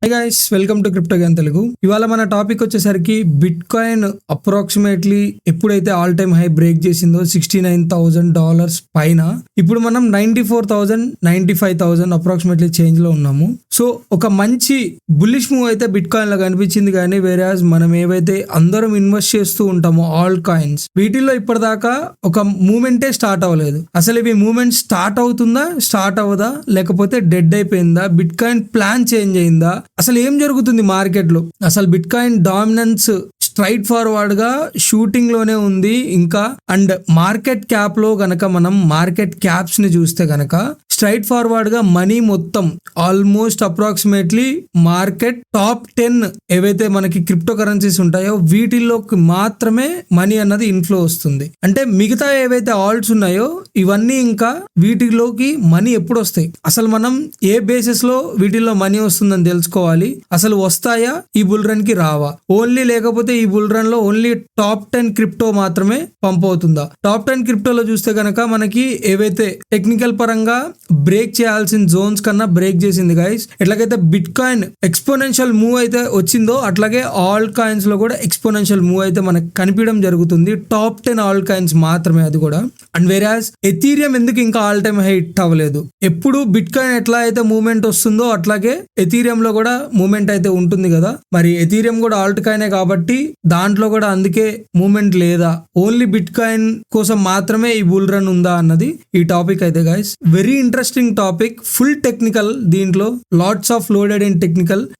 High guys, welcome to crypto Gyan Telugu. ఇవాళ మన topic వచ్చేసరికి బిట్ కాయిన్ అప్రాక్సిమేట్లీ ఎప్పుడైతే ఆల్ టైమ్ హై బ్రేక్ చేసిందో $69,000 పైన, ఇప్పుడు మనం 94,000 95,000 అప్రాక్సిమేట్లీ చేంజ్ లో ఉన్నాము. సో ఒక మంచి బుల్లిష్ మూవ్ అయితే బిట్ కాయిన్ లో కనిపించింది. కానీ వేరే మనం ఏవైతే అందరం ఇన్వెస్ట్ చేస్తూ ఉంటామో ఆల్ కాయిన్స్, వీటిల్లో ఇప్పటిదాకా ఒక మూమెంటే స్టార్ట్ అవ్వలేదు. అసలు ఇవి మూమెంట్ స్టార్ట్ అవుతుందా, స్టార్ట్ అవ్వదా, లేకపోతే డెడ్ అయిపోయిందా, బిట్ కాయిన్ ప్లాన్ చేంజ్ అయిందా, అసలు ఏం జరుగుతుంది మార్కెట్ లో? అసలు bit coin dominance straight forward గా షూటింగ్ లోనే ఉంది ఇంకా. అండ్ మార్కెట్ క్యాప్ లో గనక మనం మార్కెట్ క్యాప్స్ ని చూస్తే గనక స్ట్రైట్ ఫార్వర్డ్ గా మనీ మొత్తం ఆల్మోస్ట్ అప్రాక్సిమేట్లీ మార్కెట్ టాప్ 10 ఏవైతే మనకి క్రిప్టో కరెన్సీస్ ఉంటాయో వీటిల్లోకి మాత్రమే మనీ అన్నది ఇన్ఫ్లో వస్తుంది. అంటే మిగతా ఏవైతే ఆల్ట్స్ ఉన్నాయో ఇవన్నీ ఇంకా వీటిలోకి మనీ ఎప్పుడు వస్తాయి, అసలు మనం ఏ బేసిస్ లో వీటిల్లో మనీ వస్తుందని తెలుసుకోవాలి. అసలు వస్తాయా ఈ బుల్ రన్ కి, రావా? ఓన్లీ లేకపోతే ఈ బుల్ రన్ లో ఓన్లీ టాప్ 10 క్రిప్టో మాత్రమే పంప్ అవుతుందా? టాప్ 10 క్రిప్టోలో చూస్తే గనక మనకి ఏవైతే టెక్నికల్ పరంగా బ్రేక్ చేయాల్సిన జోన్స్ కన్నా బ్రేక్ చేసింది గైస్. ఎట్లాగైతే బిట్ కాయిన్ ఎక్స్పోనెన్షియల్ మూవ్ అయితే వచ్చిందో అట్లాగే ఆల్ కాయిన్స్ లో కూడా ఎక్స్పోనెన్షియల్ మూవ్ అయితే మనకు కనిపించడం జరుగుతుంది. టాప్ 10 ఆల్ కాయిన్స్ మాత్రమే, అది కూడా. అండ్ వేరాజ్ ఎథీరియం ఎందుకు ఇంకా ఆల్ టైమ్ హై హిట్ అవ్వలేదు? ఎప్పుడు బిట్ కాయిన్ ఎట్లా అయితే మూవ్మెంట్ వస్తుందో అట్లాగే ఎథీరియం లో కూడా మూవ్మెంట్ అయితే ఉంటుంది కదా. మరి ఎథీరియం కూడా ఆల్ట్ కాయినే కాబట్టి దాంట్లో కూడా అందుకే మూవ్మెంట్ లేదా, ఓన్లీ బిట్ కాయిన్ కోసం మాత్రమే ఈ బుల్ రన్ ఉందా అన్నది ఈ టాపిక్ అయితే guys. Very interesting topic, full technical. దీంట్లో lots of loaded in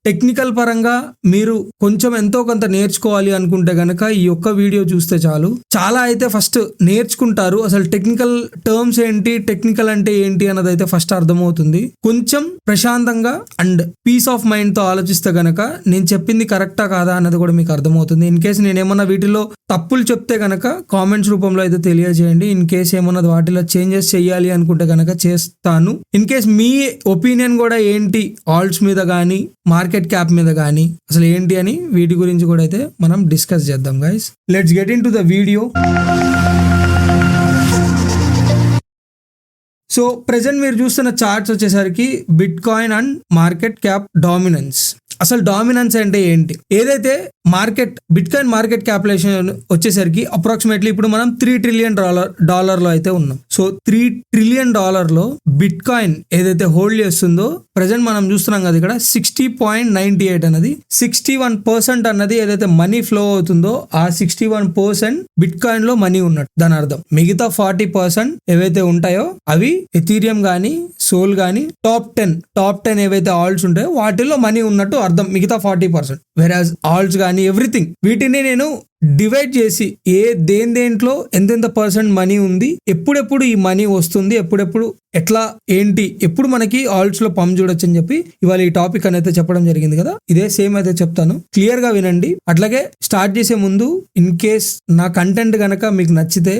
technical పరంగా మీరు కొంచెం ఎంతో కొంత నేర్చుకోవాలి అనుకుంటే గనక ఈ ఒక్క వీడియో చూస్తే చాలు. చాలా అయితే ఫస్ట్ నేర్చుకుంటారు, అసలు టెక్నికల్ టర్మ్స్ ఏంటి, టెక్నికల్ అంటే ఏంటి అన్నది అయితే ఫస్ట్ అర్థమవుతుంది. కొంచెం ప్రశాంతంగా అండ్ పీస్ ఆఫ్ మైండ్ తో ఆలోచిస్తే గనక నేను చెప్పింది కరెక్టా కాదా అన్నది కూడా మీకు అర్థమవుతుంది. ఇన్ కేసు నేను ఏమన్నా వీటిలో తప్పులు చెప్తే గనక కామెంట్స్ రూపంలో అయితే తెలియజేయండి. ఇన్ కేసు ఏమన్నా వాటిలో చేంజెస్ చేయాలి అనుకుంటే గనక చేస్తాను. ఇన్ కేస్ మీ ఒపీనియన్ కూడా ఏంటి ఆల్ట్స్ మీద కానీ మార్కెట్ క్యాప్ మీద కానీ అసలు ఏంటి అని వీటి గురించి కూడా అయితే మనం డిస్కస్ చేద్దాం guys. Let's get in to the video. So present మీరు చూస్తున్న చార్ట్స్ వచ్చేసరికి bit coin and market cap dominance. అసలు డామినెన్స్ అంటే ఏంటి? ఏదైతే బిట్ కాయిన్ మార్కెట్ క్యాపిటలైజేషన్ వచ్చేసరికి అప్రాక్సిమేట్లీ ఇప్పుడు మనం $3 ట్రిలియన్ లో అయితే ఉన్నాం. సో $3 ట్రిలియన్ లో బిట్ కాయిన్ ఏదైతే హోల్డ్ చేస్తుందో ప్రెసెంట్ మనం చూస్తున్నాం కదా, ఇక్కడ 60.98 అన్నది 61% అన్నది ఏదైతే మనీ ఫ్లో అవుతుందో ఆ 61% బిట్ కాయిన్ లో మనీ ఉన్నట్టు దాని అర్థం. మిగతా 40% ఏవైతే ఉంటాయో అవి ఎథీరియం గానీ సోల్ గానీ టాప్ 10 ఏవైతే ఆల్ట్స్ ఉంటాయో వాటిల్లో మనీ ఉన్నట్టు అర్థం. మిగతా 40% వెరాజ్ ఆల్ట్స్ గానీ ఎవ్రీథింగ్ వీటిని నేను డివైడ్ చేసి దేంట్లో ఎంతెంత పర్సెంట్ మనీ ఉంది, ఎప్పుడెప్పుడు ఈ మనీ వస్తుంది, ఎప్పుడెప్పుడు ఎట్లా ఏంటి, ఎప్పుడు మనకి ఆల్ట్స్ లో పంప్ చూడొచ్చు అని చెప్పి ఇవాళ ఈ టాపిక్ అనేది చెప్పడం జరిగింది కదా. ఇదే సేమ్ అయితే చెప్తాను, క్లియర్ గా వినండి. అట్లాగే స్టార్ట్ చేసే ముందు ఇన్ కేస్ నా కంటెంట్ గనక మీకు నచ్చితే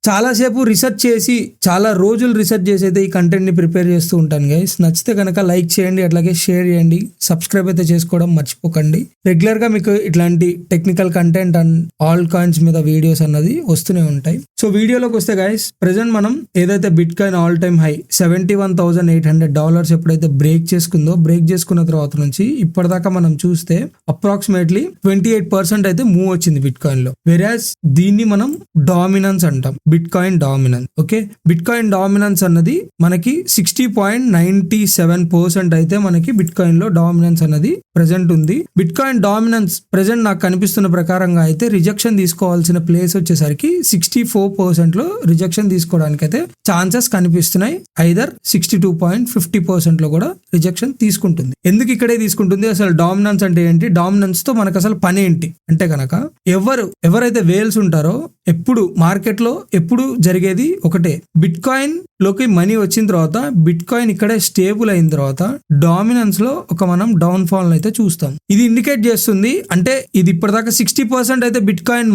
చాలా సేపు రీసెర్చ్ చేసి చాలా రోజులు రీసెర్చ్ చేసి అయితే ఈ కంటెంట్ ని ప్రిపేర్ చేస్తూ ఉంటాను గైస్. నచ్చితే కనుక లైక్ చేయండి, అట్లాగే షేర్ చేయండి, సబ్స్క్రైబ్ అయితే చేసుకోవడం మర్చిపోకండి. రెగ్యులర్ గా మీకు ఇట్లాంటి technical content and all coins మీద వీడియోస్ అన్నది వస్తూనే ఉంటాయి. సో వీడియోలోకి వస్తే గైస్, ప్రెసెంట్ మనం ఏదైతే bit coin all time high $71,800 ఎప్పుడైతే బ్రేక్ చేసుకున్న తర్వాత నుంచి ఇప్పటిదాకా మనం చూస్తే అప్రాక్సిమేట్లీ 28% అయితే మూవ్ వచ్చింది బిట్ కాయిన్ లో. వెరాజ్ దీన్ని మనం డామినెన్స్ అంటాం, bit coin dominance. Okay, bit coin dominance అన్నది మనకి 60.97% అయితే మనకి బిట్ కాయిన్ లో డామినెన్స్ అన్నది ప్రెసెంట్ ఉంది. బిట్ కాయిన్ డామినెన్స్ ప్రెసెంట్ నాకు కనిపిస్తున్న ప్రకారంగా అయితే రిజెక్షన్ తీసుకోవాల్సిన ప్లేస్ వచ్చేసరికి 64% లో రిజెక్షన్ తీసుకోవడానికి అయితే ఛాన్సెస్ కనిపిస్తున్నాయి. ఐదర్ 62.50% లో కూడా రిజెక్షన్ తీసుకుంటుంది. ఎందుకు ఇక్కడే తీసుకుంటుంది? అసలు డామినెన్స్ అంటే ఏంటి, డామినెన్స్ తో మనకు అసలు పని ఏంటి అంటే కనుక, ఎవరైతే వేల్స్ ఉంటారో ఎప్పుడు మార్కెట్ లో ఎప్పుడు జరిగేది ఒకటే, బిట్ కాయిన్ లోకి మనీ వచ్చిన తర్వాత బిట్ కాయిన్ ఇక్కడే స్టేబుల్ అయిన తర్వాత డామినెన్స్ లో మనం డౌన్ ఫాల్ అయితే చూస్తాం. ఇది ఇండికేట్ చేస్తుంది అంటే ఇది ఇప్పటిదాకా 60% అయితే బిట్ కాయిన్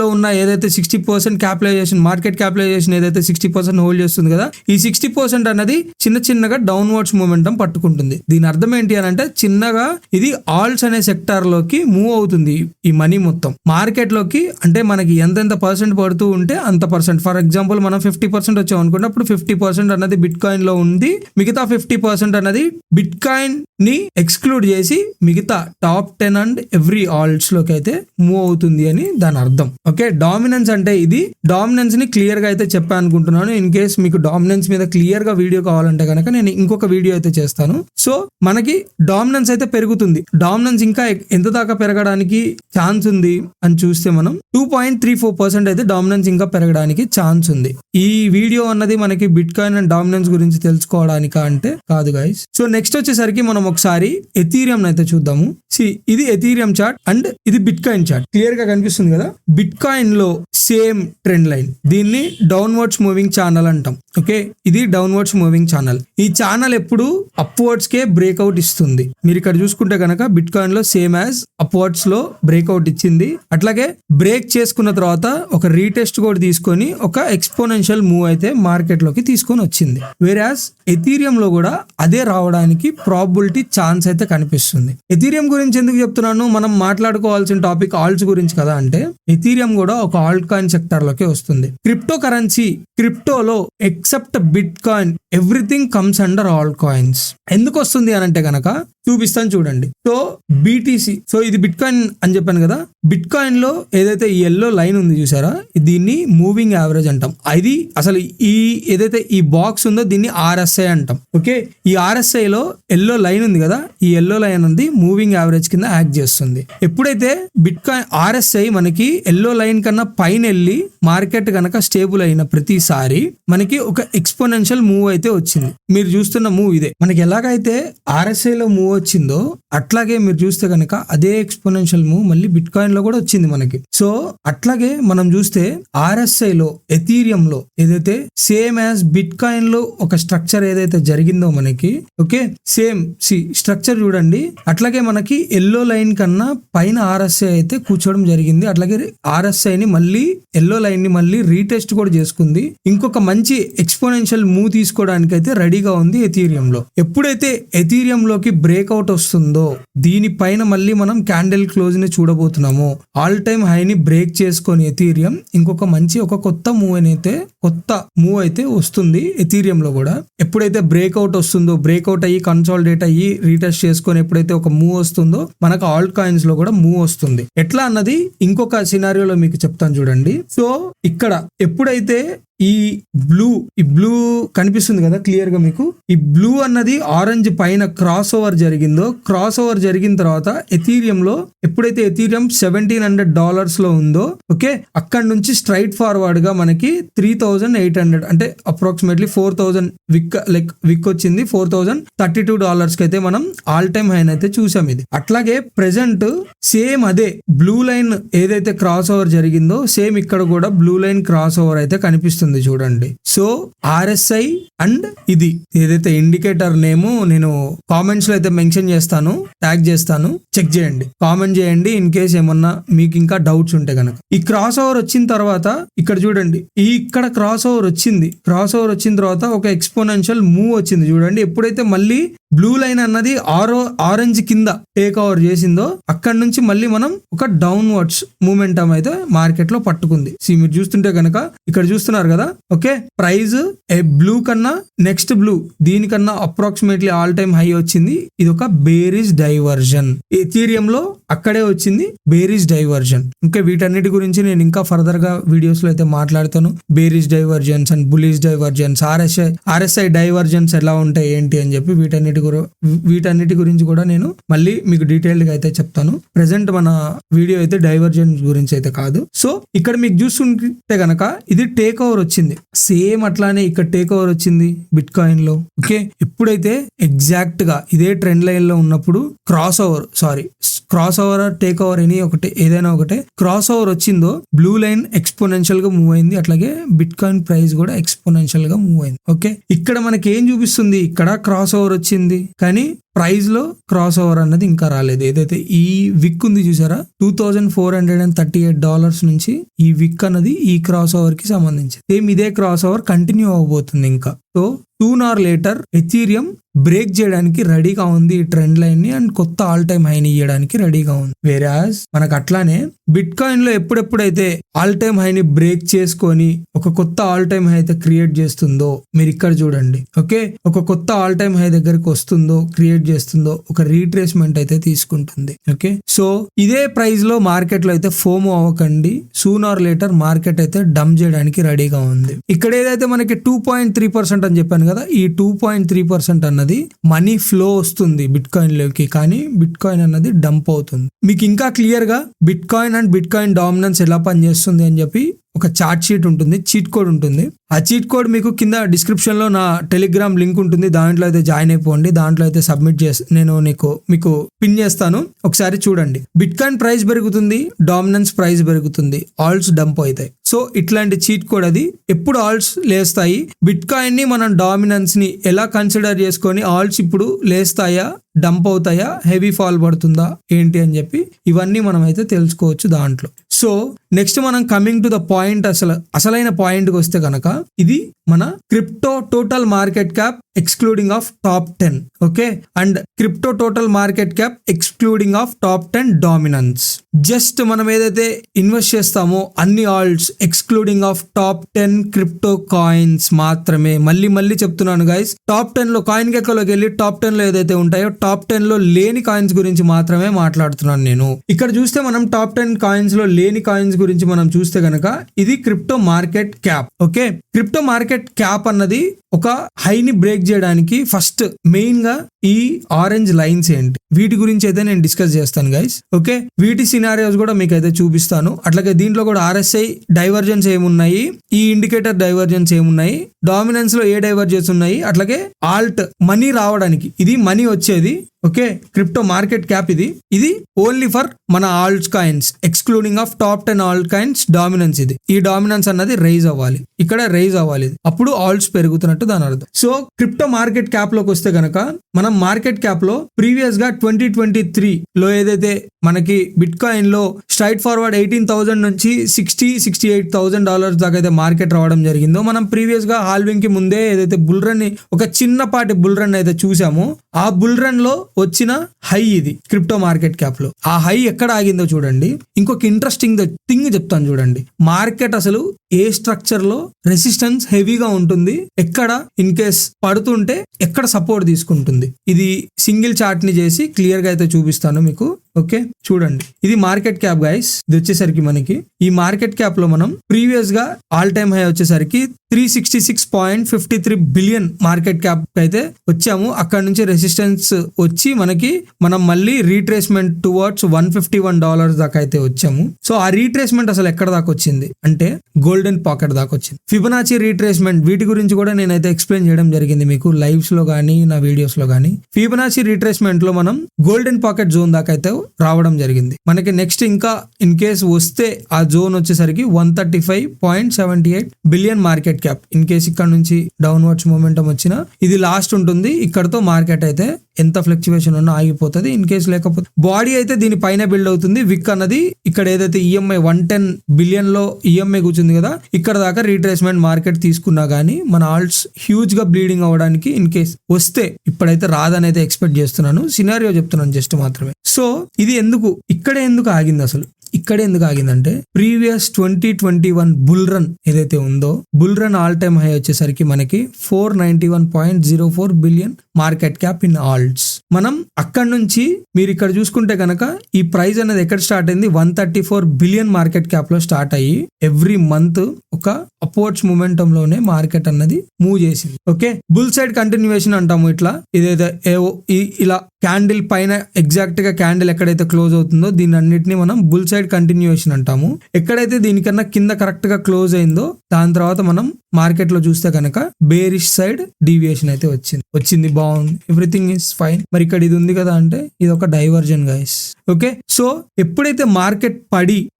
లో ఉన్న ఏదైతే 60% క్యాపిటలైజేషన్, మార్కెట్ క్యాపిటలైజేషన్ ఏదైతే 60% హోల్డ్ చేస్తుంది కదా, ఈ 60% అన్నది చిన్నగా డౌన్వర్డ్స్ మూమెంటం పట్టుకుంటుంది. దీని అర్థం ఏంటి అని అంటే, చిన్నగా ఇది ఆల్ట్స్ అనే సెక్టార్ లోకి మూవ్ అవుతుంది ఈ మనీ మొత్తం మార్కెట్ లోకి. అంటే మనకి ఎంతెంత పర్సెంట్ పడుతూ ఉంటే అంత పర్సెంట్. ఫర్ ఎగ్జాంపుల్ మనం 50% వచ్చాం అనుకుంటే అప్పుడు 50% అన్నది బిట్ కాయిన్ లో ఉంది, మిగతా 50% అన్నది బిట్ కాయిన్ ని ఎక్స్క్లూడ్ చేసి మిగతా టాప్ 10 అండ్ ఎవ్రీ ఆల్ట్స్ లోకి అయితే మూవ్ అవుతుంది అని దాని అర్థం. ఓకే, డామినెన్స్ అంటే ఇది. డామినెన్స్ ని క్లియర్ గా అయితే చెప్పాను అనుకుంటున్నాను. ఇన్ కేస్ మీకు డామినెన్స్ మీద క్లియర్ గా వీడియో కావాలంటే కనుక నేను ఇంకొక వీడియో అయితే చేస్తాను. సో మనకి డామినెన్స్ అయితే పెరుగుతుంది. డామినెన్స్ ఇంకా ఎంత దాకా పెరగడానికి ఛాన్స్ ఉంది అని చూస్తే మనం 2.34% అయితే డామినెన్స్ ఇంకా పెరగడానికి ఛాన్స్ ఉంది. ఈ వీడియో అన్నది మనకి బిట్ కాయిన్ అండ్ డామినెన్స్ గురించి తెలుసుకోవడానిక అంటే కాదు గైస్. సో నెక్స్ట్ వచ్చేసరికి మనం ఒకసారి ఎథీరియం అయితే చూద్దాము. ఇది ఎథీరియం చార్ట్ అండ్ ఇది బిట్ కాయిన్ చార్ట్. క్లియర్ గా కనిపిస్తుంది కదా. బిట్ కాయిన్ లో సేమ్ ట్రెండ్ లైన్, దీన్ని డౌన్వర్డ్స్ మూవింగ్ ఛానల్ అంటాం. ఓకే, ఇది డౌన్వర్డ్స్ మూవింగ్ ఛానల్. ఈ ఛానల్ ఎప్పుడు అప్వర్డ్స్ కే బ్రేక్అవుట్ ఇస్తుంది. మీరు ఇక్కడ చూసుకుంటే కనుక బిట్ కాయిన్ లో సేమ్ యాజ్ అప్వర్డ్స్ లో బ్రేక్అవుట్ ఇచ్చింది, అట్లాగే బ్రేక్ చేసుకున్న తర్వాత ఒక రీటెస్ట్ కూడా తీసుకొని ఒక ఎక్స్పోనెన్షియల్ మూవ్ అయితే మార్కెట్ లోకి తీసుకొని వచ్చింది. వేరాస్ ఎథీరియం లో కూడా అదే రావడానికి ప్రాబిలిటీ ఛాన్స్ అయితే కనిపిస్తుంది. ఎథీరియం గురించి ఎందుకు చెప్తున్నాను, మనం మాట్లాడుకోవాల్సిన టాపిక్ ఆల్ట్స్ గురించి కదా. అంటే ఎథీరియం కూడా ఒక ఆల్ట్ కాయిన్ సెక్టర్ లోకి వస్తుంది. క్రిప్టో కరెన్సీ, క్రిప్టోలో except bitcoin everything comes under altcoins. ఎందుకు వస్తుంది అని అంటే కనుక చూపిస్తాను చూడండి. సో BTC, సో ఇది బిట్ కాయిన్ అని చెప్పాను కదా. బిట్ కాయిన్ లో ఏదైతే ఈ ఎల్లో లైన్ ఉంది చూసారా, దీన్ని మూవింగ్ యావరేజ్ అంటాం. అది అసలు ఈ ఏదైతే ఈ బాక్స్ ఉందో దీన్ని RSI అంటాం. ఓకే, ఈ RSI లో ఎల్లో లైన్ ఉంది కదా, ఈ ఎల్లో లైన్ ఉంది మూవింగ్ యావరేజ్ కింద యాక్ట్ చేస్తుంది. ఎప్పుడైతే బిట్ కాయిన్ RSI మనకి ఎల్లో లైన్ కన్నా పైన వెళ్ళి మార్కెట్ కనుక స్టేబుల్ అయిన ప్రతిసారి మనకి ఒక ఎక్స్పోనెన్షియల్ మూవ్ అయితే వచ్చింది. మీరు చూస్తున్న మూవ్ ఇదే. మనకి ఎలాగైతే RSI లో మూవ్ వచ్చిందో అట్లాగే మీరు చూస్తే కనుక అదే ఎక్స్పోనెన్షియల్ మూవ్ మళ్ళీ బిట్ కాయిన్ లో కూడా వచ్చింది మనకి. సో అట్లాగే మనం చూస్తే RSI లో ఎథీరియం లో ఏదైతే సేమ్ యాజ్ బిట్ కాయిన్ లో ఒక స్ట్రక్చర్ ఏదైతే జరిగిందో మనకి, ఓకే, సేమ్ స్ట్రక్చర్ చూడండి. అట్లాగే మనకి ఎల్లో లైన్ కన్నా పైన RSI అయితే కూర్చోవడం జరిగింది. అట్లాగే RSI ని మళ్ళీ ఎల్లో లైన్ ని మళ్ళీ రీటెస్ట్ కూడా చేసుకుంది. ఇంకొక మంచి ఎక్స్పోనెన్షియల్ మూవ్ తీసుకోవడానికి అయితే రెడీగా ఉంది ఎథీరియం లో. ఎప్పుడైతే ఎథీరియం లోకి బ్రేక్అవుట్ వస్తుందో దీనిపైన మళ్ళీ మనం క్యాండిల్ క్లోజ్ ని చూడబోతున్నాము. ఆల్ టైమ్ హైని బ్రేక్ చేసుకొని ఎథీరియం ఇంకొక మంచి ఒక కొత్త మూవ్ అయితే వస్తుంది ఎథీరియం లో కూడా. ఎప్పుడైతే బ్రేక్అవుట్ వస్తుందో, బ్రేక్అవుట్ అయ్యి కన్సాలిడేట్ అయ్యి రీటెస్ట్ చేసుకొని ఎప్పుడైతే ఒక మూవ్ వస్తుందో మనకు ఆల్ట్ కాయిన్స్ లో కూడా మూవ్ వస్తుంది. ఎట్లా అన్నది ఇంకొక సినారియోలో మీకు చెప్తాను చూడండి. సో ఇక్కడ ఎప్పుడైతే ఈ బ్లూ కనిపిస్తుంది కదా క్లియర్ గా మీకు, ఈ బ్లూ అన్నది ఆరెంజ్ పైన క్రాస్ ఓవర్ జరిగిందో, క్రాస్ ఓవర్ జరిగిన తర్వాత ఎథీరియం లో ఎప్పుడైతే ఎథీరియం $1,700 లో ఉందో, ఓకే, అక్కడ నుంచి స్ట్రైట్ ఫార్వర్డ్ గా మనకి 3,800 అంటే అప్రాక్సిమేట్లీ 4,000 విక్ వచ్చింది. $4,032 కి అయితే మనం ఆల్ టైమ్ హైన్ అయితే చూసాం ఇది. అట్లాగే ప్రెసెంట్ సేమ్ అదే బ్లూ లైన్ ఏదైతే క్రాస్ ఓవర్ జరిగిందో సేమ్ ఇక్కడ కూడా బ్లూ లైన్ క్రాస్ ఓవర్ అయితే కనిపిస్తుంది చూడండి. సో RSI అండ్ ఇది ఏదైతే ఇండికేటర్ నేమ్ నేను కామెంట్స్ లో అయితే మెన్షన్ చేస్తాను, ట్యాగ్ చేస్తాను, చెక్ చేయండి, కామెంట్ చేయండి ఇన్ కేస్ ఏమన్నా మీకు ఇంకా డౌట్స్ ఉంటే కనుక. ఈ క్రాస్ ఓవర్ వచ్చిన తర్వాత ఇక్కడ చూడండి, ఇక్కడ క్రాస్ ఓవర్ వచ్చింది. క్రాస్ ఓవర్ వచ్చిన తర్వాత ఒక ఎక్స్పోనెన్షియల్ మూవ్ వచ్చింది చూడండి. ఎప్పుడైతే మళ్ళీ బ్లూ లైన్ అన్నది ఆరెంజ్ కింద టేక్ ఓవర్ చేసిందో అక్కడ నుంచి మళ్ళీ మనం ఒక డౌన్వర్డ్స్ మూమెంటం అయితే మార్కెట్ లో పట్టుకుంది. మీరు చూస్తుంటే కనుక ఇక్కడ చూస్తున్నారు కదా, ఓకే, ప్రైస్ బ్లూ కన్నా నెక్స్ట్ బ్లూ దీనికన్నా అప్రాక్సిమేట్లీ ఆల్ టైమ్ హై వచ్చింది. ఇది ఒక బేరిష్ డైవర్జన్. ఎథీరియం లో అక్కడే వచ్చింది బేరిష్ డైవర్జన్. ఇంకా వీటన్నిటి గురించి నేను ఇంకా ఫర్దర్ గా వీడియోస్ లో అయితే మాట్లాడతాను. Bearish divergence and bullish divergence, RSI divergence ఎలా ఉంటాయి ఏంటి అని చెప్పి వీటన్నిటి గురించి కూడా నేను మళ్ళీ మీకు డీటెయిల్డ్ గా అయితే చెప్తాను. ప్రెసెంట్ మన వీడియో అయితే డైవర్జన్స్ గురించి అయితే కాదు. సో ఇక్కడ మీకు చూస్తుంటే గనక ఇది టేక్ ఓవర్ వచ్చింది. సేమ్ అట్లానే ఇక్కడ టేక్ ఓవర్ వచ్చింది బిట్ కాయిన్ లో. ఓకే, ఎప్పుడైతే ఎగ్జాక్ట్ గా ఇదే ట్రెండ్ లైన్ లో ఉన్నప్పుడు క్రాస్ ఓవర్ టేక్ ఓవర్ అని ఒకటి ఏదైనా ఒకటే క్రాస్ ఓవర్ వచ్చిందో బ్లూ లైన్ ఎక్స్పోనెన్షియల్ గా మూవ్ అయింది. అట్లాగే బిట్ కాయిన్ ప్రైస్ కూడా ఎక్స్పోనెన్షియల్ గా మూవ్ అయింది. ఓకే, ఇక్కడ మనకి ఏం చూపిస్తుంది, ఇక్కడ క్రాస్ ఓవర్ వచ్చింది కానీ ప్రైస్ లో క్రాస్ ఓవర్ అన్నది ఇంకా రాలేదు. ఏదైతే ఈ విక్ ఉంది చూసారా, $2,438 నుంచి ఈ విక్ అన్నది ఈ క్రాస్ ఓవర్ కి సంబంధించి సేమ్ ఇదే క్రాస్ ఓవర్ కంటిన్యూ అవబోతుంది ఇంకా. So 2 hours later Ethereum break చేయడానికి రెడీగా ఉంది ఈ ట్రెండ్ లైన్ ని అండ్ కొత్త ఆల్ టైమ్ హైని ఇవ్వడానికి రెడీగా ఉంది. వేరాజ్ మనకు అట్లానే బిట్ కాయిన్ లో ఎప్పుడెప్పుడైతే ఆల్ టైమ్ హైని బ్రేక్ చేసుకొని ఒక కొత్త ఆల్ టైమ్ హై అయితే క్రియేట్ చేస్తుందో మీరు ఇక్కడ చూడండి. ఓకే, ఒక కొత్త ఆల్ టైమ్ హై దగ్గరికి వస్తుందో క్రియేట్ చేస్తుందో ఒక రీట్రేస్మెంట్ అయితే తీసుకుంటుంది. ఓకే, సో ఇదే ప్రైస్ లో మార్కెట్ లో అయితే ఫోమో అవ్వకండి. సూన్ ఆర్ లేటర్ మార్కెట్ అయితే డంప్ చేయడానికి రెడీగా ఉంది. ఇక్కడ ఏదైతే మనకి 2.3% అని చెప్పాను కదా, ఈ 2.3% అన్నది మనీ ఫ్లో వస్తుంది బిట్ కాయిన్ లోకి, కానీ బిట్ కాయిన్ అన్నది డంప్ అవుతుంది. మీకు ఇంకా క్లియర్ గా bit coin and bit coin dominance ఎలా పనిచేస్తుంది అని చెప్పి ఒక చార్ట్ షీట్ ఉంటుంది, చీట్ కోడ్ ఉంటుంది. ఆ చీట్ కోడ్ మీకు కింద డిస్క్రిప్షన్ లో నా టెలిగ్రామ్ లింక్ ఉంటుంది, దాంట్లో అయితే జాయిన్ అయిపోండి. దాంట్లో అయితే సబ్మిట్ చేసి నేను మీకు పిన్ చేస్తాను, ఒకసారి చూడండి. బిట్ కాయిన్ ప్రైస్ పెరుగుతుంది, డామినెన్స్ ప్రైస్ పెరుగుతుంది, ఆల్ట్స్ డంప్ అవుతాయి. సో ఇట్లాంటి చీట్ కోడ్ అది. ఎప్పుడు ఆల్ట్స్ లేస్తాయి, బిట్ కాయిన్ ని మనం డామినెన్స్ ని ఎలా కన్సిడర్ చేసుకొని ఆల్ట్స్ ఇప్పుడు లేస్తాయా డంప్ అవుతాయా హెవీ ఫాల్ పడుతుందా ఏంటి అని చెప్పి ఇవన్నీ మనం అయితే తెలుసుకోవచ్చు దాంట్లో. సో నెక్స్ట్ మనం కమింగ్ టు ద పాయింట్, అసలైన పాయింట్ కి వస్తే కనుక ఇది మన crypto total market cap excluding of top 10. Okay, and crypto total market cap excluding of top 10 dominance. Just మనం ఏదైతే ఇన్వెస్ట్ చేస్తామో అన్ని ఆల్ట్స్ excluding of top 10 crypto coins మాత్రమే. మళ్ళీ చెప్తున్నాను గైస్, టాప్ 10 లో కాయిన్ గెక్కోలోకి వెళ్ళి టాప్ 10 లో ఏదైతే ఉంటాయో టాప్ 10 లో లేని కాయిన్స్ గురించి మాత్రమే మాట్లాడుతున్నాను నేను. ఇక్కడ చూస్తే మనం టాప్ 10 కాయిన్స్ లో లేని కాయిన్స్ గురించి మనం చూస్తే గనక ఇది crypto market cap. Okay, crypto market cap అన్నది ఒక హైని బ్రేక్ చేయడానికి ఫస్ట్ మెయిన్ గా ఈ ఆరెంజ్ లైన్స్ ఏంటి వీటి గురించి అయితే నేను డిస్కస్ చేస్తాను గైస్. ఓకే, వీటి సినారియోస్ కూడా మీకు అయితే చూపిస్తాను. అట్లాగే దీంట్లో కూడా RSI డైవర్జెన్స్ ఏమున్నాయి, ఈ ఇండికేటర్ డైవర్జెన్స్ ఏమున్నాయి, డామినెన్స్ లో ఏ డైవర్జెన్స్ ఉన్నాయి, అట్లాగే ఆల్ట్ మనీ రావడానికి ఇది మనీ వచ్చేది. ఓకే, క్రిప్టో మార్కెట్ క్యాప్ ఇది ఓన్లీ ఫర్ మన Alt coins excluding of top 10 Alt coins dominance. ఇది ఈ డామినెన్స్ అన్నది రైజ్ అవ్వాలి, ఇక్కడ రైజ్ అవ్వాలి, అప్పుడు ఆల్ట్స్ పెరుగుతున్నట్టు దాని అర్థం. సో క్రిప్టో మార్కెట్ క్యాప్ లోకి వస్తే గనక మనం మార్కెట్ క్యాప్ లో ప్రీవియస్ గా 2023 లో ఏదైతే మనకి బిట్ కాయిన్ లో స్ట్రైట్ ఫార్వర్డ్ 18,000 నుంచి $68,000 దాకా అయితే మార్కెట్ రావడం జరిగిందో, మనం ప్రీవియస్ గా హాల్వింగ్ కి ముందే ఏదైతే బుల్ రన్ ని ఒక చిన్నపాటి బుల్ రన్ అయితే చూసామో ఆ బుల్ రన్ లో వచ్చిన హై ఇది క్రిప్టో మార్కెట్ క్యాప్ లో. ఆ హై ఎక్కడ ఆగిందో చూడండి. ఇంకొక ఇంట్రెస్టింగ్ థింగ్ చెప్తాను చూడండి. మార్కెట్ అసలు ఏ స్ట్రక్చర్ లో రెసిస్టెన్స్ హెవీగా ఉంటుంది, ఎక్కడ ఇన్ కేస్ పడుతుంటే ఎక్కడ సపోర్ట్ తీసుకుంటుంది, ఇది సింగిల్ చార్ట్ ని చేసి క్లియర్ గా అయితే చూపిస్తాను మీకు. ఓకే, చూడండి, ఇది మార్కెట్ క్యాప్ గైస్. ఇది వచ్చేసరికి మనకి ఈ మార్కెట్ క్యాప్ లో మనం ప్రీవియస్ గా ఆల్ టైమ్ హై వచ్చేసరికి 366.53 బిలియన్ మార్కెట్ క్యాప్ అయితే వచ్చాము. అక్కడ నుంచి రెసిస్టెన్స్ వచ్చి మనం మళ్ళీ రీట్రేస్మెంట్ టువర్డ్స్ $151 దాకా అయితే వచ్చాము. సో ఆ రీట్రేస్మెంట్ అసలు ఎక్కడ దాకా వచ్చింది అంటే గోల్డెన్ పాకెట్ దాకా వచ్చింది. ఫిబొనాచి రీట్రేస్మెంట్ వీటి గురించి కూడా నేనైతే ఎక్స్ప్లెయిన్ చేయడం జరిగింది మీకు లైవ్స్ లో గానీ నా వీడియోస్ లో గానీ. ఫిబొనాచి రీట్రేస్మెంట్ లో మనం గోల్డెన్ పాకెట్ జోన్ దాకా అయితే రావడం జరిగింది. మనకి నెక్స్ట్ ఇంకా ఇన్ కేస్ వస్తే ఆ జోన్ వచ్చేసరికి 135.78 billion market cap. In case ఇక్కడ నుంచి డౌన్వర్డ్స్ మొమెంటం వచ్చినా ఇది లాస్ట్ ఉంటుంది, ఇక్కడతో మార్కెట్ అయితే ఎంత ఫ్లక్చువేషన్ ఉన్నా ఆగిపోతుంది. ఇన్ కేస్ లేకపోతే బాడీ అయితే దీని పైన బిల్డ్ అవుతుంది. విక్ అన్నది ఇక్కడ ఏదైతే ఈఎంఐ 110 బిలియన్ లో ఈఎంఐ కూర్చుంది కదా, ఇక్కడ దాకా రీట్రేస్మెంట్ మార్కెట్ తీసుకున్నా గానీ మన ఆల్ట్స్ హ్యూజ్ గా బ్లీడింగ్ అవ్వడానికి ఇన్ కేస్ వస్తే, ఇప్పుడైతే రాదని అయితే ఎక్స్పెక్ట్ చేస్తున్నాను, సినారియో చెప్తున్నాను జస్ట్ మాత్రమే. సో ఇది ఇక్కడే ఎందుకు ఆగింది అసలు? ఇక్కడే ఎందుకు ఆగిందంటే ప్రీవియస్ 2021 బుల్ రన్ ఏదైతే ఉందో, bull run all time high వచ్చేసరికి మనకి 491.04 బిలియన్ మార్కెట్ క్యాప్ ఇన్ ఆల్ట్స్. మనం అక్కడ నుంచి మీరు ఇక్కడ చూసుకుంటే కనుక ఈ ప్రైస్ అనేది ఎక్కడ స్టార్ట్ అయింది, 134 బిలియన్ మార్కెట్ క్యాప్ లో స్టార్ట్ అయ్యి ఎవ్రీ మంత్ ఒక అప్వర్డ్స్ మొమెంటం లోనే మార్కెట్ అన్నది మూవ్ చేసింది. ఓకే, బుల్ సైడ్ కంటిన్యూయేషన్ అంటాము. ఇట్లా ఇదైతే ఇలా క్యాండిల్ పైన ఎగ్జాక్ట్ గా క్యాండిల్ ఎక్కడైతే క్లోజ్ అవుతుందో దీన్ని అన్నిటిని మనం బుల్ సైడ్ కంటిన్యూయేషన్ అంటాము. ఎక్కడైతే దీనికన్నా కింద కరెక్ట్ గా క్లోజ్ అయిందో దాని తర్వాత మనం మార్కెట్ లో చూస్తే కనుక బేరిష్ సైడ్ డీవియేషన్ అయితే వచ్చింది. బాగుంది, ఎవ్రీథింగ్ ఈస్ ఫైన్. మరి ఇక్కడ ఇది ఉంది కదా అంటే ఇది ఒక డైవర్జన్ గైస్. ఓకే, సో ఎప్పుడైతే మార్కెట్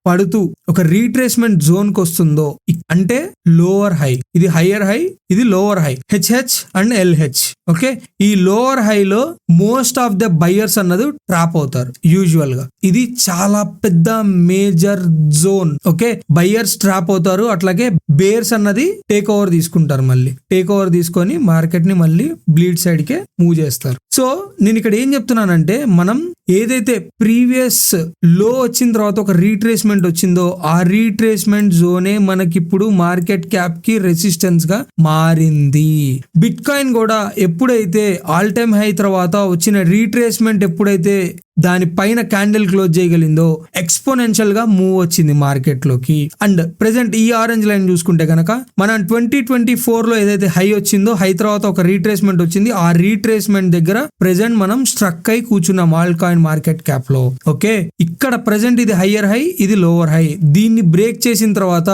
పడుతూ ఒక రీట్రేస్మెంట్ జోన్ కి వస్తుందో అంటే లోవర్ హై, ఇది హయ్యర్ హై, ఇది lower high, HH and LH. Okay, ఈ లోవర్ హైలో మోస్ట్ ఆఫ్ ద బయ్యర్స్ అన్నది ట్రాప్ అవుతారు యూజువల్ గా. ఇది చాలా పెద్ద major zone. Okay, buyers trap అవుతారు, అట్లాగే బేర్స్ అన్నది టేక్ ఓవర్ తీసుకుంటారు, మళ్ళీ టేక్ ఓవర్ తీసుకొని మార్కెట్ ని మళ్ళీ బ్లీడ్ సైడ్ కే మూవ్ చేస్తారు. సో నేను ఇక్కడ ఏం చెప్తున్నానంటే, మనం ఏదైతే ప్రీవియస్ లో వచ్చిన తర్వాత ఒక రీట్రేస్మెంట్ వచ్చిందో ఆ రీట్రేస్మెంట్ జోనే మనకిప్పుడు మార్కెట్ క్యాప్ కి రెసిస్టెన్స్ గా మారింది. బిట్ కాయిన్ కూడా ఎప్పుడైతే ఆల్ టైమ్ హై తర్వాత వచ్చిన రీట్రేస్మెంట్ ఎప్పుడైతే దాని పైన క్యాండిల్ క్లోజ్ చేయగలిందో ఎక్స్పోనెన్షియల్ గా మూవ్ వచ్చింది మార్కెట్ లోకి. అండ్ ప్రెసెంట్ ఈ ఆరెంజ్ లైన్ చూసుకుంటే కనుక మనం 2024 లో ఏదైతే హై వచ్చిందో, హై తర్వాత ఒక రీట్రేస్మెంట్ వచ్చింది, ఆ రీట్రేస్మెంట్ దగ్గర ప్రెసెంట్ మనం స్ట్రక్ అయి కూర్చున్నాం ఆల్ కాయిన్ మార్కెట్ క్యాప్ లో. ఓకే, ఇక్కడ ప్రెసెంట్ ఇది హయ్యర్ హై, ఇది లోవర్ హై. దీన్ని బ్రేక్ చేసిన తర్వాత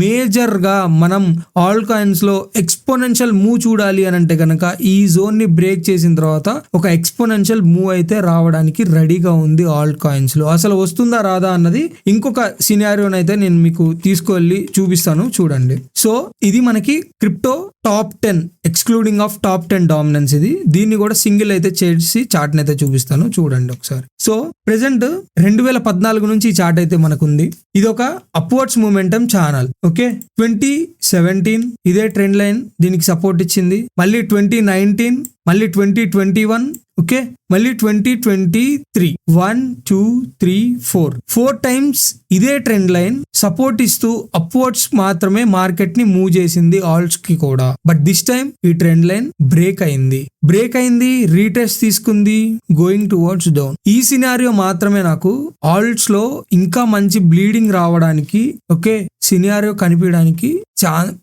మేజర్ గా మనం ఆల్ కాయిన్స్ లో ఎక్స్పోనెన్షియల్ మూవ్ చూడాలి అని అంటే కనుక ఈ జోన్ ని బ్రేక్ చేసిన తర్వాత ఒక ఎక్స్పోనెన్షియల్ మూవ్ అయితే రావడానికి రెడీగా ఉంది ఆల్ట్ కాయిన్స్ లో. అసలు వస్తుందా రాదా అన్నది ఇంకొక సినారియోనైతే నేను మీకు తీసుకెళ్ళి చూపిస్తాను, చూడండి. సో ఇది మనకి crypto top 10 excluding of top 10 dominance. ఇది దీన్ని కూడా సింగిల్ అయితే చేసి చార్ట్ అయితే చూపిస్తాను, చూడండి ఒకసారి. సో ప్రెసెంట్ 2014 నుంచి ఈ చార్ట్ అయితే మనకు ఉంది. ఇది ఒక అప్వర్డ్స్ మూమెంటం ఛానల్. ఓకే, 2017 ఇదే ట్రెండ్ లైన్ దీనికి సపోర్ట్ ఇచ్చింది, మళ్ళీ 2019, మళ్ళీ 2021, ఓకే, మళ్ళీ 2023, 1 2 3 4 టైమ్స్ ఇదే ట్రెండ్ లైన్ సపోర్ట్ ఇస్తూ అప్వర్డ్స్ మాత్రమే మార్కెట్ ని మూవ్ చేసింది ఆల్ట్స్ కి కూడా. బట్ దిస్ టైం ఈ ట్రెండ్ లైన్ బ్రేక్ అయింది, రీటెస్ట్ తీసుకుంది, గోయింగ్ టువర్డ్స్ డౌన్. ఈ సినారియో మాత్రమే నాకు ఆల్ట్స్ లో ఇంకా మంచి బ్లీడింగ్ రావడానికి, ఓకే, సినారియో కనిపించడానికి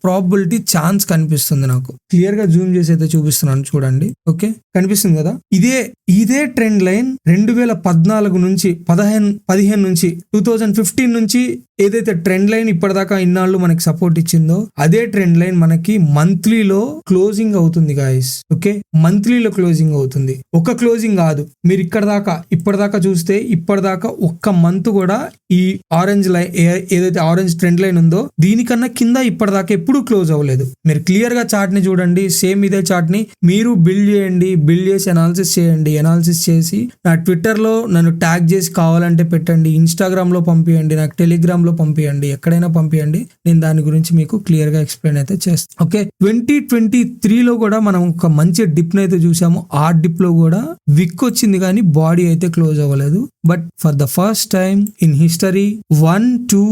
ప్రాబిలిటీ ఛాన్స్ కనిపిస్తుంది నాకు. క్లియర్ గా జూమ్ చేసి అయితే చూపిస్తున్నాను, చూడండి. ఓకే, కనిపిస్తుంది కదా. ఇదే ట్రెండ్ లైన్ 2014 నుంచి 15 నుంచి 2015 నుంచి ఏదైతే ట్రెండ్ లైన్ ఇప్పటిదాకా ఇన్నాళ్ళు మనకి సపోర్ట్ ఇచ్చిందో అదే ట్రెండ్ లైన్ మనకి మంత్లీలో క్లోజింగ్ అవుతుంది గాయస్. ఓకే, మంత్లీలో క్లోజింగ్ అవుతుంది, ఒక క్లోజింగ్ కాదు. మీరు ఇప్పటిదాకా చూస్తే ఇప్పటిదాకా ఒక్క మంత్ కూడా ఈ ఆరెంజ్ లైన్ ఏదైతే ఆరెంజ్ ట్రెండ్ లైన్ ఉందో దీనికన్నా కింద ఇప్పటిదాకా ఎప్పుడు క్లోజ్ అవ్వలేదు. మీరు క్లియర్ గా చార్ట్ ని చూడండి, సేమ్ ఇదే చార్ట్ ని మీరు బిల్డ్ చేసి అనాలిసిస్ చేయండి. అనాలిసిస్ చేసి నా ట్విట్టర్ లో నన్ను ట్యాగ్ చేసి కావాలంటే పెట్టండి, ఇన్స్టాగ్రామ్ లో పంపించండి, నాకు టెలిగ్రామ్ లో పంపించండి, ఎక్కడైనా పంపించండి. నేను దాని గురించి మీకు క్లియర్ గా ఎక్స్ప్లెయిన్ అయితే చేస్తాను. ఓకే, 2023 లో కూడా మనం ఒక మంచి డిప్ అయితే చూసాము. ఆ డిప్ లో కూడా విక్ వచ్చింది కానీ బాడీ అయితే క్లోజ్ అవ్వలేదు. But for the first time in history 1 2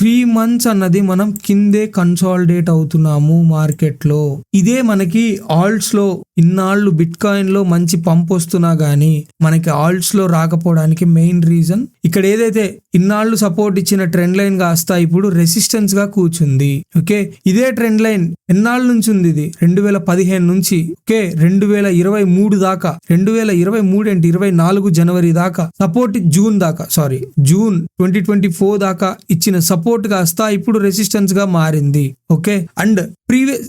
3 months అన్నది మనం కిందే కన్సాలిడేట్ అవుతున్నాము మార్కెట్ లో. ఇదే మనకి ఆల్ట్స్ లో ఇన్నాళ్ళు బిట్ కాయిన్ లో మంచి పంప్ వస్తున్నా గానీ మనకి ఆల్ట్స్ లో రాకపోవడానికి మెయిన్ రీజన్ ఇక్కడ ఏదైతే ఇన్నాళ్ళు సపోర్ట్ ఇచ్చిన ట్రెండ్ లైన్ కాస్త ఇప్పుడు రెసిస్టెన్స్ గా కూర్చుంది. ఓకే, ఇదే ట్రెండ్ లైన్ ఎన్నాళ్ళ నుంచి ఉంది? ఇది 2015 నుంచి, ఓకే, 2023 దాకా, 24 జనవరి దాకా సపోర్ట్, జూన్ 2024 దాకా ఇచ్చిన సపోర్ట్ కాస్త ఇప్పుడు రెసిస్టెన్స్ గా మారింది. ఓకే, అండ్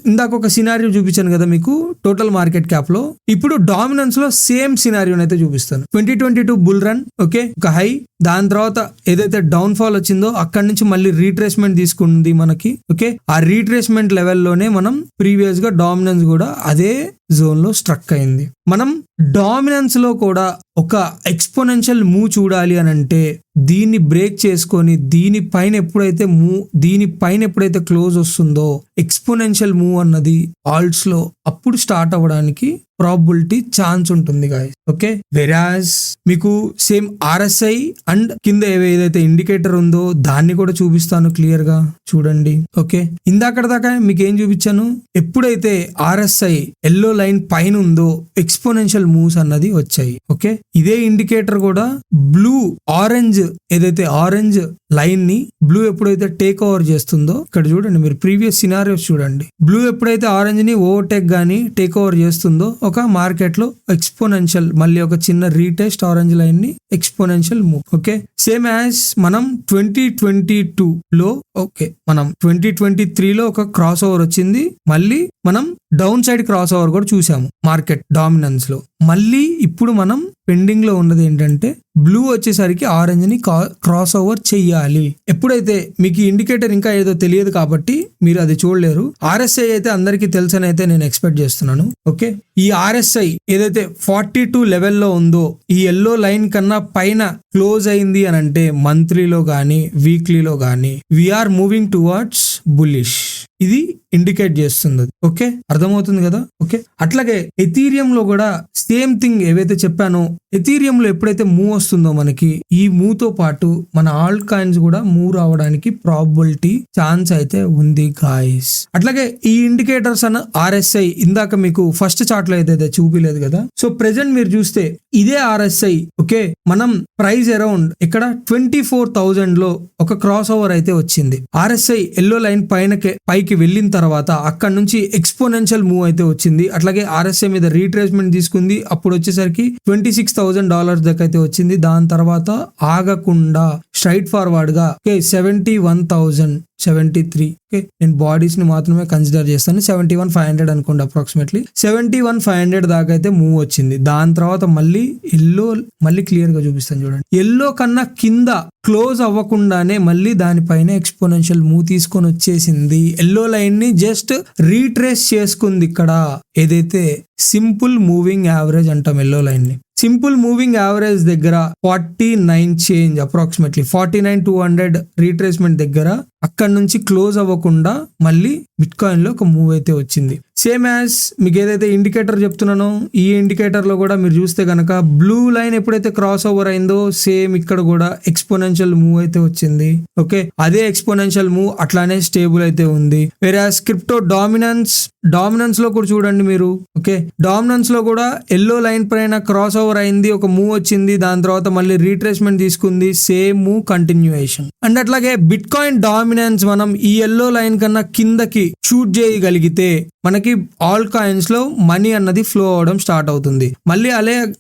ఇందాక ఒక సినారియో చూపించాను కదా మీకు టోటల్ మార్కెట్ క్యాప్ లో. ఇప్పుడు డామినెన్స్ లో సేమ్ సినారియో అయితే చూపిస్తాను. 2022 బుల్ రన్, ఓకే, ఒక హై, దాని తర్వాత ఏదైతే డౌన్ ఫాల్ వచ్చిందో అక్కడి నుంచి మళ్ళీ రీట్రేస్మెంట్ తీసుకుంది మనకి. ఓకే, ఆ రీట్రేస్మెంట్ లెవెల్లోనే మనం ప్రీవియస్ గా డామినెన్స్ కూడా అదే జోన్ లో స్ట్రక్ అయింది. మనం డామినెన్స్ లో కూడా ఒక ఎక్స్పోనెన్షియల్ మూవ్ చూడాలి అని అంటే దీన్ని బ్రేక్ చేసుకొని దీనిపైన ఎప్పుడైతే క్లోజ్ వస్తుందో ఎక్స్పోనెన్షియల్ మూవ్ అన్నది ఆల్ట్స్ లో అప్పుడు స్టార్ట్ అవ్వడానికి ప్రాబిలిటీ ఛాన్స్ ఉంటుంది గాయ్స్. ఓకే, వెరాజ్ మీకు సేమ్ RSI అండ్ కింద ఏదైతే ఇండికేటర్ ఉందో దాన్ని కూడా చూపిస్తాను క్లియర్ గా చూడండి. ఓకే, ఇందాక దాకా మీకు ఏం చూపించాను, ఎప్పుడైతే RSI ఎల్లో లైన్ పైన ఉందో ఎక్స్పోనెన్షియల్ మూవ్స్ అన్నది వచ్చాయి. ఓకే, ఇదే ఇండికేటర్ కూడా ఆరెంజ్ ఏదైతే ఆరెంజ్ లైన్ ని బ్లూ ఎప్పుడైతే టేక్ ఓవర్ చేస్తుందో ఇక్కడ చూడండి, మీరు ప్రీవియస్ సినారియోస్ చూడండి. బ్లూ ఎప్పుడైతే ఆరెంజ్ ని ఓవర్టేక్ గానీ టేక్ ఓవర్ చేస్తుందో ఒక మార్కెట్ లో ఎక్స్పోనెన్షియల్ మళ్ళీ ఒక చిన్న రీటెస్ట్ ఆరెంజ్ లైన్ ని exponential move. Okay, same as మనం 2022 లో, ఓకే, మనం 2023 లో ఒక క్రాస్ ఓవర్ వచ్చింది, మళ్ళీ మనం డౌన్ సైడ్ క్రాస్ ఓవర్ కూడా చూసాము మార్కెట్ డామినెన్స్ లో. మళ్ళీ ఇప్పుడు మనం పెండింగ్ లో ఉన్నది ఏంటంటే బ్లూ వచ్చేసరికి ఆరెంజ్ ని క్రాస్ ఓవర్ చెయ్యాలి. ఎప్పుడైతే మీకు ఇండికేటర్ ఇంకా ఏదో తెలియదు కాబట్టి మీరు అది చూడలేరు. RSI అయితే అందరికీ తెలుసని అయితే నేను ఎక్స్పెక్ట్ చేస్తున్నాను. ఓకే, ఈ RSI ఏదైతే 42 లెవెల్లో ఉందో ఈ ఎల్లో లైన్ కన్నా పైన క్లోజ్ అయింది అని అంటే మంత్లీలో గానీ వీక్లీలో గానీ వీఆర్ మూవింగ్ టువర్డ్స్ బుల్లిష్, ఇది ఇండికేట్ చేస్తుంది. ఓకే, అర్థమవుతుంది కదా. ఓకే, అట్లాగే ఎథీరియం లో కూడా సేమ్ థింగ్ ఏవైతే చెప్పానో, ఎథీరియం లో ఎప్పుడైతే మూవ్ వస్తుందో మనకి ఈ మూవ్ తో పాటు మన ఆల్ట్ కాయిన్స్ కూడా మూవ్ రావడానికి ప్రాబిలిటీ ఛాన్స్ అయితే ఉంది గాయ్స్. అట్లాగే ఈ ఇండికేటర్స్ అన్న RSI ఇందాక మీకు ఫస్ట్ చార్ట్ లో అయితే చూపిలేదు కదా. సో ప్రెసెంట్ మీరు చూస్తే ఇదే RSI ఓకే, మనం ప్రైస్ అరౌండ్ ఇక్కడ 24,000 లో ఒక క్రాస్ ఓవర్ అయితే వచ్చింది. RSI ఎల్లో లైన్ పైకి వెళ్ళిన తర్వాత అక్కడ నుంచి ఎక్స్పోనెన్షియల్ మూవ్ అయితే వచ్చింది. అట్లాగే RSI మీద రీట్రేస్మెంట్ తీసుకుంది. అప్పుడు వచ్చేసరికి $26,000 దాకా అయితే వచ్చింది. దాని తర్వాత ఆగకుండా స్ట్రైట్ ఫార్వర్డ్ గా 71,073. ఓకే, నేను బాడీస్ ని మాత్రమే కన్సిడర్ చేస్తాను. 71,500 అనుకోండి, అప్రాక్సిమేట్లీ 71,500 దాకా అయితే మూవ్ వచ్చింది. దాని తర్వాత మళ్ళీ క్లియర్ గా చూపిస్తాను చూడండి. ఎల్లో కన్నా కింద క్లోజ్ అవ్వకుండానే మళ్ళీ దానిపైన ఎక్స్పోనెన్షియల్ మూవ్ తీసుకొని వచ్చేసింది. ఎల్లో లైన్ ని జస్ట్ రీట్రేస్ చేసుకుంది. ఇక్కడ ఏదైతే సింపుల్ మూవింగ్ యావరేజ్ అంటాం ఎల్లో లైన్ ని, సింపుల్ మూవింగ్ యావరేజ్ దగ్గర 49 చేంజ్, అప్రాక్సిమేట్లీ 49,200 రీట్రేస్మెంట్ దగ్గర అక్కడ నుంచి క్లోజ్ అవ్వకుండా మళ్ళీ బిట్ కాయిన్ లో ఒక మూవ్ అయితే వచ్చింది. సేమ్ యాజ్ మీకు ఏదైతే ఇండికేటర్ చెప్తున్నానో ఈ ఇండికేటర్ లో కూడా మీరు చూస్తే గనక బ్లూ లైన్ ఎప్పుడైతే క్రాస్ ఓవర్ అయిందో సేమ్ ఇక్కడ కూడా ఎక్స్పోనెన్షియల్ మూవ్ అయితే వచ్చింది. ఓకే, అదే ఎక్స్పోనెన్షియల్ మూవ్ అట్లానే స్టేబుల్ అయితే ఉంది. వేరాస్ క్రిప్టో డామినెన్స్ లో కూడా చూడండి మీరు. ఓకే, డామినెన్స్ లో కూడా ఎల్లో లైన్ పైన క్రాస్ ఓవర్ అయింది, ఒక మూవ్ వచ్చింది, దాని తర్వాత మళ్ళీ రీట్రేస్మెంట్ తీసుకుంది, సేమ్ మూవ్ కంటిన్యూయేషన్. అండ్ అట్లాగే బిట్ కాయిన్ డామినెన్స్ మనం ఈ ఎల్లో లైన్ కన్నా కిందకి షూట్ చేయగలిగితే మనకి ఆల్ కాయిన్స్ లో మనీ అన్నది ఫ్లో అవడం స్టార్ట్ అవుతుంది. మళ్ళీ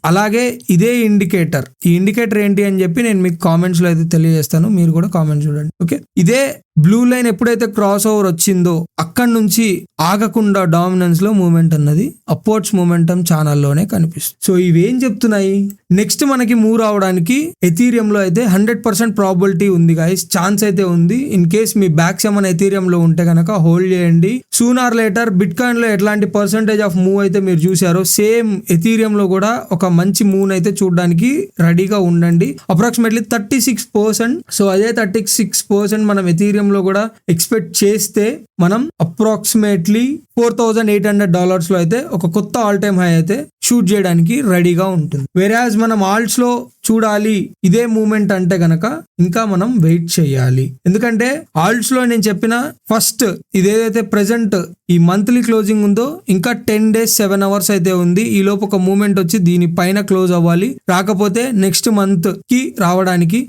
అలాగే ఇదే ఇండికేటర్, ఈ ఇండికేటర్ ఏంటి అని చెప్పి నేను మీకు కామెంట్స్ లో అయితే తెలియజేస్తాను, మీరు కూడా కామెంట్ చూడండి. ఓకే, ఇదే బ్లూ లైన్ ఎప్పుడైతే క్రాస్ ఓవర్ వచ్చిందో అక్కడ నుంచి ఆగకుండా డామినెన్స్ లో మూవ్మెంట్ అన్నది అప్వర్డ్స్ మూమెంటం ఛానల్లోనే కనిపిస్తుంది. సో ఇవేం చెప్తున్నాయి, నెక్స్ట్ మనకి మూవ్ రావడానికి ఎథీరియం లో అయితే 100% ప్రాబిలిటీ ఉంది గైస్, ఛాన్స్ అయితే ఉంది. ఇన్ కేస్ మీ బ్యాక్స్ ఏమైనా ఎథీరియం లో ఉంటే కనుక హోల్డ్ చేయండి. Soon or later bit coin లో ఎట్లాంటి పర్సెంటేజ్ ఆఫ్ మూవ్ అయితే మీరు చూసారో సేమ్ ఎథీరియం లో కూడా ఒక మంచి మూవ్ అయితే చూడడానికి రెడీగా ఉండండి. అప్రాక్సిమేట్లీ 36%. సో అదే 36% మనం ఎథీరియం లో కూడా ఎక్స్పెక్ట్ చేస్తే మనం అప్రాక్సిమేట్లీ $4,800 లో అయితే ఒక కొత్త ఆల్ టైమ్ హై అయితే షూట్ చేయడానికి రెడీగా ఉంటుంది. వేరాజ్ మనం ఆల్ట్స్ లో చూడాలి ఇదే మూమెంట్ అంటే గనక ఇంకా మనం వెయిట్ చేయాలి. ఎందుకంటే ఆల్ట్స్ లో నేను చెప్పిన ఫస్ట్ ఇదేదైతే ప్రెసెంట్ ఈ మంత్లీ క్లోజింగ్ ఉందో ఇంకా 10 days 7 hours అయితే ఉంది. ఈ లోపు ఒక మూమెంట్ వచ్చి దీని పైన క్లోజ్ అవ్వాలి, రాకపోతే నెక్స్ట్ మంత్ కి రావడానికి.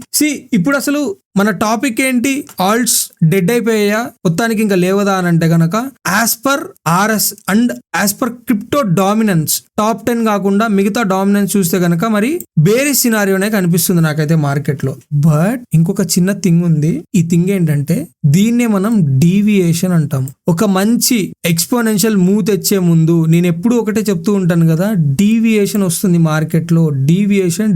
ఇప్పుడు అసలు మన టాపిక్ ఏంటి, ఆల్ట్స్ డెడ్ అయిపోయా మొత్తానికి ఇంకా లేవదా అని అంటే గనక as per RS and as per crypto dominance top 10 కాకుండా మిగతా డామినెన్స్ చూస్తే గనక మరి బేరిష్ సినారియోనే కనిపిస్తుంది నాకైతే మార్కెట్ లో. బట్ ఇంకొక చిన్న థింగ్ ఉంది. ఈ థింగ్ ఏంటంటే దీన్నే మనం డీవియేషన్ అంటాం. ఒక మంచి ఎక్స్పోనెన్షియల్ మూవ్ తెచ్చే ముందు నేను ఎప్పుడు ఒకటే చెప్తూ ఉంటాను కదా, డీవియేషన్ వస్తుంది మార్కెట్ లో. డీవియేషన్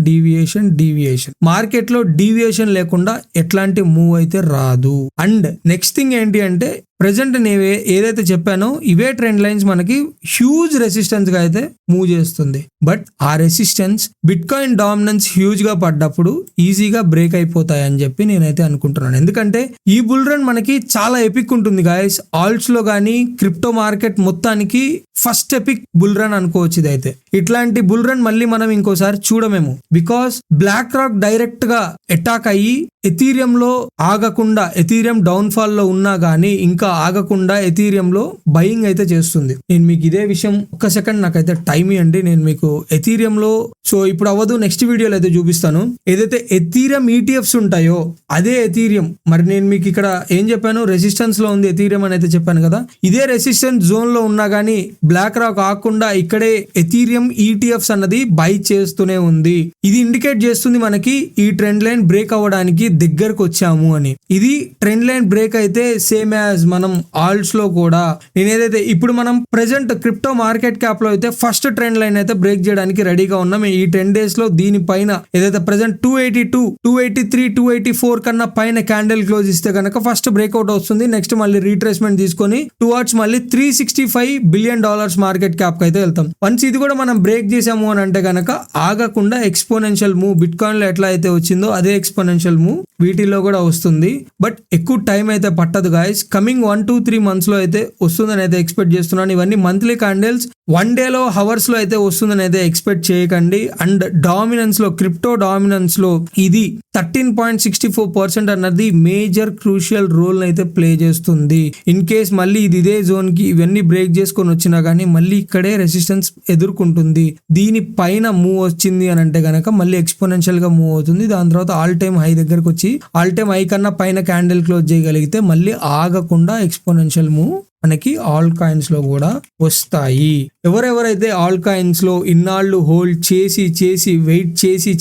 మార్కెట్ లో డీవియేషన్ లేకుండా ఎట్లాంటి మూవ్ అయితే రాదు. అండ్ నెక్స్ట్ థింగ్ ఏంటి అంటే ప్రెసెంట్ నేను ఏదైతే చెప్పానో ఇవే ట్రెండ్ లైన్స్ మనకి హ్యూజ్ రెసిస్టెన్స్ గా అయితే మూవ్ చేస్తుంది. బట్ ఆ resistance bit coin dominance huge గా పడ్డప్పుడు ఈజీగా బ్రేక్ అయిపోతాయి అని చెప్పి నేనైతే అనుకుంటున్నాను. ఎందుకంటే ఈ బుల్ రన్ మనకి చాలా ఎపిక్ ఉంటుంది గాయస్. ఆల్ట్స్ లో కానీ క్రిప్టో మార్కెట్ మొత్తానికి ఫస్ట్ ఎపిక్ బుల్ రన్ అనుకోవచ్చు ఇదైతే. ఇట్లాంటి బుల్ రన్ మళ్ళీ మనం ఇంకోసారి చూడమేమో. బికాస్ బ్లాక్ రాక్ డైరెక్ట్ గా అటాక్ అయ్యి ఎథీరియం లో ఆగకుండా, ఎథీరియం డౌన్ ఫాల్ లో ఉన్నా గానీ ఇంకా ఆగకుండా ఎథీరియం లో బయింగ్ అయితే చేస్తుంది. నేను మీకు ఇదే విషయం ఒక్క సెకండ్ నాకైతే టైం ఇవ్వండి, నేను మీకు ఎథీరియం లో సో ఇప్పుడు అవ్వదు నెక్స్ట్ వీడియోలో అయితే చూపిస్తాను. ఏదైతే ఎథీరియం ETFs ఉంటాయో అదే ఎథీరియం. మరి నేను మీకు ఇక్కడ ఏం చెప్పాను, రెసిస్టెన్స్ లో ఉంది ఎథీరియం అని అయితే చెప్పాను కదా. ఇదే రెసిస్టెన్స్ జోన్ లో ఉన్నా గానీ బ్లాక్ రాక్ ఆగకుండా ఇక్కడే ఎథీరియం ETFs అన్నది బై చేస్తూనే ఉంది. ఇది ఇండికేట్ చేస్తుంది మనకి ఈ ట్రెండ్ లైన్ బ్రేక్ అవ్వడానికి దగ్గరకు వచ్చాము అని. ఇది ట్రెండ్ లైన్ బ్రేక్ అయితే సేమ్ యాజ్ మనం ఆల్ట్స్ లో కూడా నేను ఏదైతే ఇప్పుడు మనం ప్రెసెంట్ క్రిప్టో మార్కెట్ క్యాప్ లో అయితే ఫస్ట్ ట్రెండ్ లైన్ అయితే బ్రేక్ చేయడానికి రెడీగా ఉన్నాం. ఈ 10 days లో దీనిపైన ఏదైతే ప్రెసెంట్ 282, 283, 284 కన్నా పైన క్యాండిల్ క్లోజ్ ఇస్తే కనుక ఫస్ట్ బ్రేక్అవుట్ వస్తుంది. నెక్స్ట్ మళ్ళీ రీట్రేస్మెంట్ తీసుకొని టువర్డ్స్ మళ్ళీ $365 బిలియన్ మార్కెట్ క్యాప్ కి అయితే వెళ్తాం. వన్స్ ఇది కూడా మనం బ్రేక్ చేసాము అని అంటే కనుక ఆగకుండా ఎక్స్పోనెన్షియల్ మూవ్ బిట్ కాయిన్ లో ఎట్లా అయితే వచ్చిందో అదే ఎక్స్పోనెన్షియల్ మూవ్ వీటిలో కూడా వస్తుంది. బట్ ఎక్కువ టైం అయితే పట్టదు గాయస్. కమింగ్ 1-3 months లో అయితే వస్తుందని అయితే ఎక్స్పెక్ట్ చేస్తున్నాను. ఇవన్నీ మంత్లీ క్యాండిల్స్, 1 day లో హవర్స్ లో అయితే వస్తుందని అయితే ఎక్స్పెక్ట్ చేయకండి. అండ్ డామినెన్స్ లో క్రిప్టో డామినెన్స్ లో ఇది 13.64% అన్నది మేజర్ క్రూషియల్ రోల్ అయితే ప్లే చేస్తుంది. ఇన్ కేస్ మళ్ళీ ఇది ఇదే జోన్ కి ఇవన్నీ బ్రేక్ చేసుకొని వచ్చినా కానీ మళ్ళీ ఇక్కడే రెసిస్టెన్స్ ఎదుర్కొంటుంది. దీని పైన మూవ్ వచ్చింది అని అంటే గనక మళ్ళీ ఎక్స్పోనెన్షియల్ గా మూవ్ అవుతుంది. దాని తర్వాత ఆల్ టైమ్ హై దగ్గరకు వచ్చి ఆల్ టైమ్ హై కన్నా పైన క్యాండిల్ క్లోజ్ చేయగలిగితే మళ్ళీ ఆగకుండా ఎక్స్పోనెన్షియల్ మూవ్ మనకి ఆల్ కాయిన్స్ లో కూడా వస్తాయి. ఎవరెవరైతే ఆల్ కాయిన్స్ లో ఇన్నాళ్ళు హోల్డ్ చేసి వెయిట్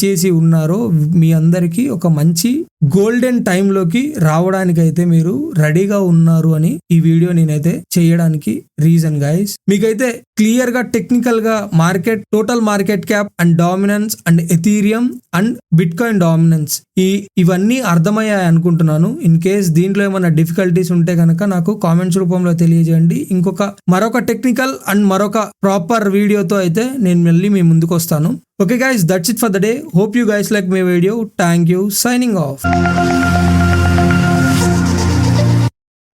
చేసి ఉన్నారో మీ అందరికి ఒక మంచి గోల్డెన్ టైమ్ లోకి రావడానికి అయితే మీరు రెడీగా ఉన్నారు అని ఈ వీడియో నేనైతే చేయడానికి రీజన్ గైస్. మీకైతే క్లియర్ గా టెక్నికల్ గా market total market cap and dominance and Ethereum and bit coin dominance ఇవన్నీ అర్థమయ్యాయి అనుకుంటున్నాను. ఇన్ కేస్ దీంట్లో ఏమైనా డిఫికల్టీస్ ఉంటే కనుక నాకు కామెంట్స్ రూపంలో తెలియజేయండి. మరొక టెక్నికల్ అండ్ మరొక ప్రాపర్ వీడియోతో అయితే నేను మళ్ళీ మీ ముందుకు వస్తాను. Okay guys, that's it for the day. Hope you guys like my video. Thank you. Signing off.